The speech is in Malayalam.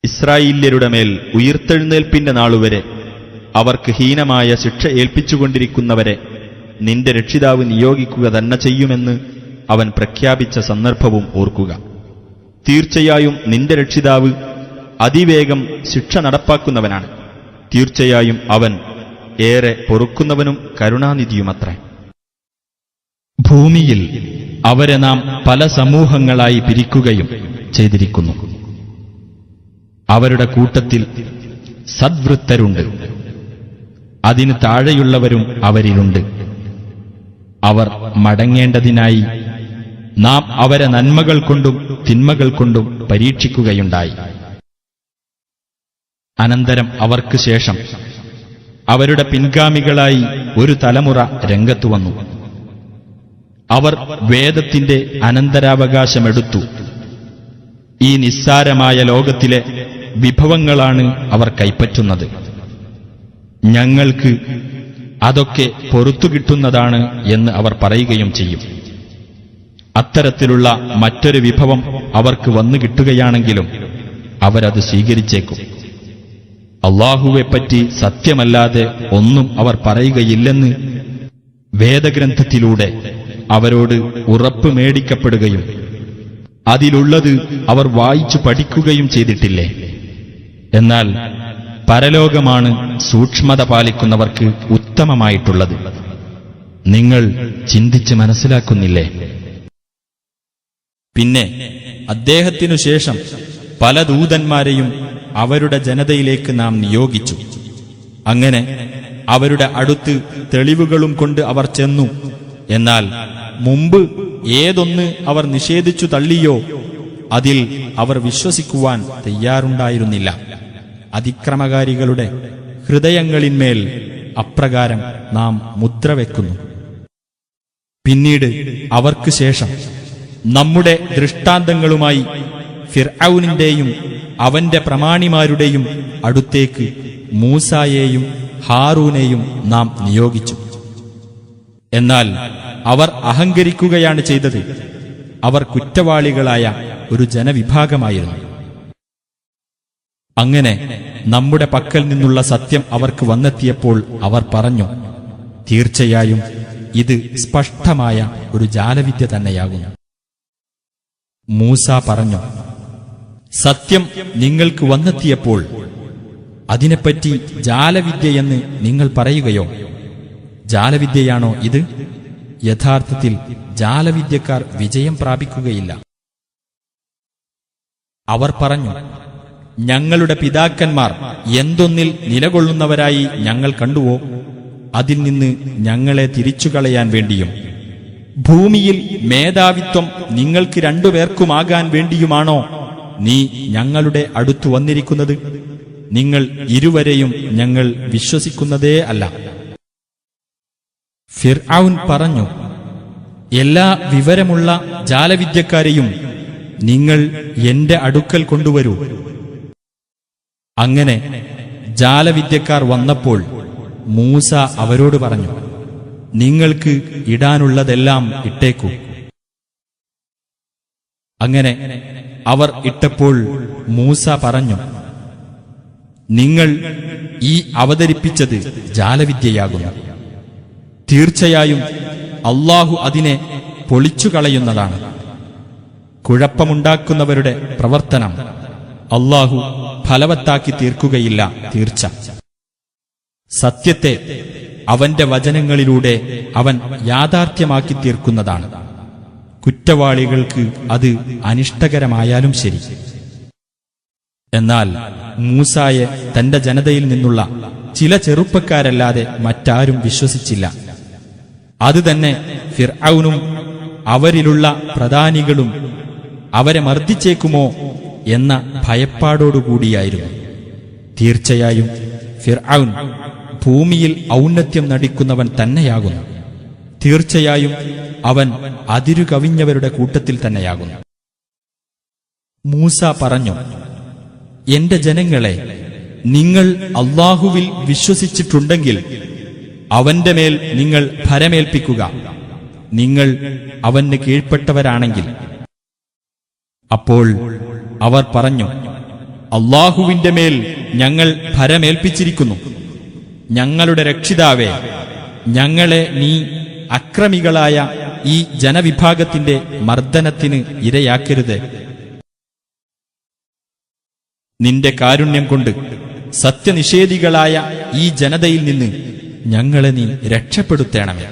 ഇസ്രായേല്യരുടെ മേൽ ഉയിർത്തെഴുന്നേൽപ്പിന്റെ നാളുവരെ അവർക്ക് ഹീനമായ ശിക്ഷ ഏൽപ്പിച്ചുകൊണ്ടിരിക്കുന്നവരെ നിന്റെ രക്ഷിതാവ് നിയോഗിക്കുക തന്നെ ചെയ്യുമെന്ന് അവൻ പ്രഖ്യാപിച്ച സന്ദർഭവും ഓർക്കുക. തീർച്ചയായും നിന്റെ രക്ഷിതാവ് അതിവേഗം ശിക്ഷ നടപ്പാക്കുന്നവനാണ്. തീർച്ചയായും അവൻ ഏറെ പൊറുക്കുന്നവനും കരുണാനിധിയുമത്രേ. ഭൂമിയിൽ അവരെ നാം പല സമൂഹങ്ങളായി പിരിക്കുകയും ചെയ്തിരിക്കുന്നു. അവരുടെ കൂട്ടത്തിൽ സദ്വൃത്തരുണ്ട്, അതിന് താഴെയുള്ളവരും അവരിലുണ്ട്. അവർ മടങ്ങേണ്ടതിനായി നാം അവരെ നന്മകൾ കൊണ്ടും തിന്മകൾ കൊണ്ടും പരീക്ഷിക്കുകയുണ്ടായി. അനന്തരം അവർക്ക് ശേഷം അവരുടെ പിൻഗാമികളായി ഒരു തലമുറ രംഗത്തു വന്നു. അവർ വേദത്തിന്റെ അനന്തരാവകാശമെടുത്തു. ഈ നിസ്സാരമായ ലോകത്തിലെ വിഭവങ്ങളാണ് അവർ കൈപ്പറ്റുന്നത്. ഞങ്ങൾക്ക് അതൊക്കെ പൊറത്തുകിട്ടുന്നതാണ് എന്ന് അവർ പറയുകയും ചെയ്യും. അത്തരത്തിലുള്ള മറ്റൊരു വിഭവം അവർക്ക് വന്നു കിട്ടുകയാണെങ്കിലും അവരത് സ്വീകരിച്ചേക്കും. അല്ലാഹുവെപ്പറ്റി സത്യമല്ലാതെ ഒന്നും അവർ പറയുകയില്ലെന്ന് വേദഗ്രന്ഥത്തിലൂടെ അവരോട് ഉറപ്പ് മേടിക്കപ്പെടുകയും അതിലുള്ളത് അവർ വായിച്ചു പഠിക്കുകയും ചെയ്തിട്ടില്ലേ? എന്നാൽ പരലോകമാണ് സൂക്ഷ്മത പാലിക്കുന്നവർക്ക് ഉത്തമമായിട്ടുള്ളത്. നിങ്ങൾ ചിന്തിച്ച് മനസ്സിലാക്കുന്നില്ലേ? പിന്നെ അദ്ദേഹത്തിനു ശേഷം പല ദൂതന്മാരെയും അവരുടെ ജനതയിലേക്ക് നാം നിയോഗിച്ചു. അങ്ങനെ അവരുടെ അടുത്ത് തെളിവുകളും കൊണ്ട് അവർ ചെന്നു. എന്നാൽ മുമ്പ് ഏതൊന്ന് അവർ നിഷേധിച്ചു തള്ളിയോ അതിൽ അവർ വിശ്വസിക്കുവാൻ തയ്യാറുണ്ടായിരുന്നില്ല. അതിക്രമകാരികളുടെ ഹൃദയങ്ങളിന്മേൽ അപ്രകാരം നാം മുദ്രവെക്കുന്നു. പിന്നീട് അവർക്ക് ശേഷം നമ്മുടെ ദൃഷ്ടാന്തങ്ങളുമായി ഫിർഔനിന്റെയും അവന്റെ പ്രമാണിമാരുടെയും അടുത്തേക്ക് മൂസായെയും ഹാറൂനെയും നാം നിയോഗിച്ചു. എന്നാൽ അവർ അഹങ്കരിക്കുകയാണ് ചെയ്തത്. അവർ കുറ്റവാളികളായ ഒരു ജനവിഭാഗമായിരുന്നു. അങ്ങനെ നമ്മുടെ പക്കൽ നിന്നുള്ള സത്യം അവർക്ക് വന്നെത്തിയപ്പോൾ അവർ പറഞ്ഞു, തീർച്ചയായും ഇത് സ്പഷ്ടമായ ഒരു ജാലവിദ്യ തന്നെയാകുന്നു. മൂസ പറഞ്ഞു, സത്യം നിങ്ങൾക്ക് വന്നെത്തിയപ്പോൾ അതിനെപ്പറ്റി ജാലവിദ്യയെന്ന് നിങ്ങൾ പറയുകയോ? ജാലവിദ്യയാണോ ഇത്? യഥാർത്ഥത്തിൽ ജാലവിദ്യക്കാർ വിജയം പ്രാപിക്കുകയില്ല. അവർ പറഞ്ഞു, ഞങ്ങളുടെ പിതാക്കന്മാർ എന്തൊന്നിൽ നിലകൊള്ളുന്നവരായി ഞങ്ങൾ കണ്ടുവോ അതിൽ നിന്ന് ഞങ്ങളെ തിരിച്ചുകളയാൻ വേണ്ടിയും ഭൂമിയിൽ മേധാവിത്വം നിങ്ങൾക്ക് രണ്ടുപേർക്കുമാകാൻ വേണ്ടിയുമാണോ നീ ഞങ്ങളുടെ അടുത്തു വന്നിരിക്കുന്നത്? നിങ്ങൾ ഇരുവരെയും ഞങ്ങൾ വിശ്വസിക്കുന്നതേ അല്ല. ഫിർഔൻ പറഞ്ഞു, എല്ലാ വിവരമുള്ള ജാലവിദ്യക്കാരെയും നിങ്ങൾ എന്റെ അടുക്കൽ കൊണ്ടുവരൂ. അങ്ങനെ ജാലവിദ്യക്കാർ വന്നപ്പോൾ മൂസ അവരോട് പറഞ്ഞു, നിങ്ങൾക്ക് ഇടാനുള്ളതെല്ലാം ഇട്ടേക്കൂ. അങ്ങനെ അവർ ഇട്ടപ്പോൾ മൂസ പറഞ്ഞു, നിങ്ങൾ ഈ അവതരിപ്പിച്ചത് ജാലവിദ്യയാകുന്നു. തീർച്ചയായും അല്ലാഹു അതിനെ പൊളിച്ചുകളയുന്നതാണ്. കുഴപ്പമുണ്ടാക്കുന്നവരുടെ പ്രവർത്തനം അല്ലാഹു ഫലവത്താക്കി തീർക്കുകയില്ല. തീർച്ച സത്യത്തെ അവന്റെ വചനങ്ങളിലൂടെ അവൻ യാഥാർത്ഥ്യമാക്കി തീർക്കുന്നതാണ്. കുറ്റവാളികൾക്ക് അത് അനിഷ്ടകരമായാലും ശരി. എന്നാൽ മൂസായെ തന്റെ ജനതയിൽ നിന്നുള്ള ചില ചെറുപ്പക്കാരല്ലാതെ മറ്റാരും വിശ്വസിച്ചില്ല. അതുതന്നെ ഫിർഔനും അവരിലുള്ള പ്രധാനികളും അവരെ മർദ്ദിച്ചേക്കുമോ എന്ന ഭയപ്പാടോടുകൂടിയായിരുന്നു. തീർച്ചയായും ഫിർഔൻ ഭൂമിയിൽ ഔന്നത്യം നടിക്കുന്നവൻ തന്നെയാകുന്നു. തീർച്ചയായും അവൻ അതിരുകവിഞ്ഞവരുടെ കൂട്ടത്തിൽ തന്നെയാകുന്നു. മൂസ പറഞ്ഞു, എന്റെ ജനങ്ങളെ, നിങ്ങൾ അല്ലാഹുവിൽ വിശ്വസിച്ചിട്ടുണ്ടെങ്കിൽ അവന്റെ മേൽ നിങ്ങൾ ഭരമേൽപ്പിക്കുക. നിങ്ങൾ അവന് കീഴ്പ്പെട്ടവരാണെങ്കിൽ. അപ്പോൾ അവർ പറഞ്ഞു, അല്ലാഹുവിന്റെ മേൽ ഞങ്ങൾ ഭരമേൽപ്പിച്ചിരിക്കുന്നു. ഞങ്ങളുടെ രക്ഷിതാവേ, ഞങ്ങളെ നീ അക്രമികളായ ഈ ജനവിഭാഗത്തിന്റെ മർദ്ദനത്തിന് ഇരയാക്കരുത്. നിന്റെ കാരുണ്യം കൊണ്ട് സത്യനിഷേധികളായ ഈ ജനതയിൽ നിന്ന് ഞങ്ങളെ നീ രക്ഷപ്പെടുത്തേണമേ.